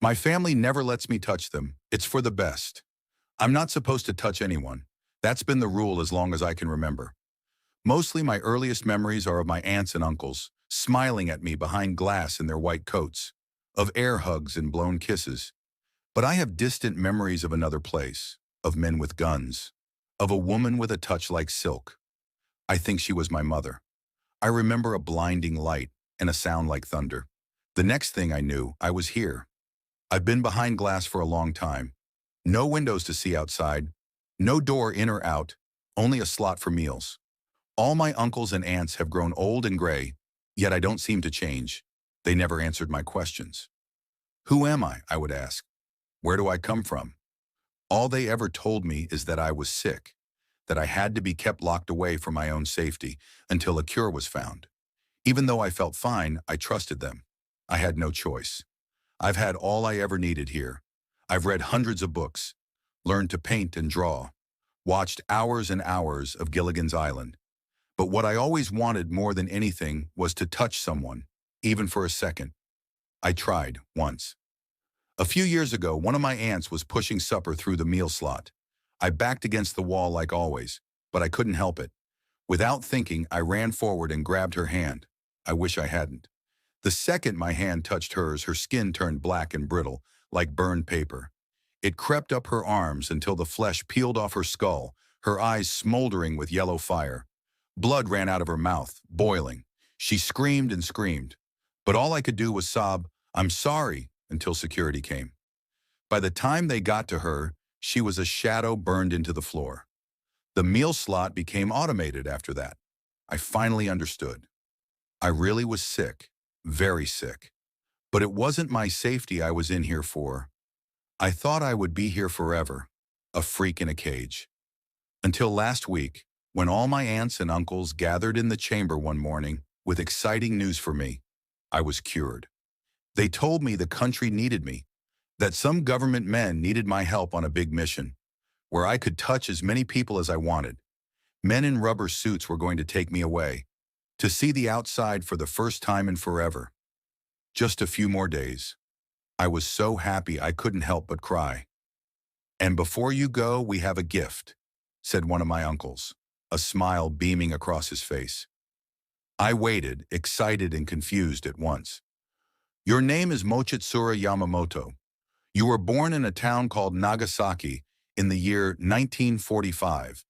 My family never lets me touch them. It's for the best. I'm not supposed to touch anyone. That's been the rule as long as I can remember. Mostly my earliest memories are of my aunts and uncles, smiling at me behind glass in their white coats, of air hugs and blown kisses. But I have distant memories of another place, of men with guns, of a woman with a touch like silk. I think she was my mother. I remember a blinding light and a sound like thunder. The next thing I knew, I was here. I've been behind glass for a long time. No windows to see outside, no door in or out, only a slot for meals. All my uncles and aunts have grown old and gray, yet I don't seem to change. They never answered my questions. Who am I would ask. Where do I come from? All they ever told me is that I was sick, that I had to be kept locked away for my own safety until a cure was found. Even though I felt fine, I trusted them. I had no choice. I've had all I ever needed here. I've read hundreds of books, learned to paint and draw, watched hours and hours of Gilligan's Island. But what I always wanted more than anything was to touch someone, even for a second. I tried, once. A few years ago, one of my aunts was pushing supper through the meal slot. I backed against the wall like always, but I couldn't help it. Without thinking, I ran forward and grabbed her hand. I wish I hadn't. The second my hand touched hers, her skin turned black and brittle, like burned paper. It crept up her arms until the flesh peeled off her skull, her eyes smoldering with yellow fire. Blood ran out of her mouth, boiling. She screamed and screamed. But all I could do was sob, "I'm sorry," until security came. By the time they got to her, she was a shadow burned into the floor. The meal slot became automated after that. I finally understood. I really was sick, very sick. But it wasn't my safety I was in here for. I thought I would be here forever, a freak in a cage. Until last week, when all my aunts and uncles gathered in the chamber one morning with exciting news for me, I was cured. They told me the country needed me, that some government men needed my help on a big mission, where I could touch as many people as I wanted. Men in rubber suits were going to take me away, to see the outside for the first time in forever. Just a few more days. I was so happy I couldn't help but cry. "And before you go, we have a gift," said one of my uncles, a smile beaming across his face. I waited, excited and confused at once. "Your name is Mochitsura Yamamoto. You were born in a town called Nagasaki in the year 1945.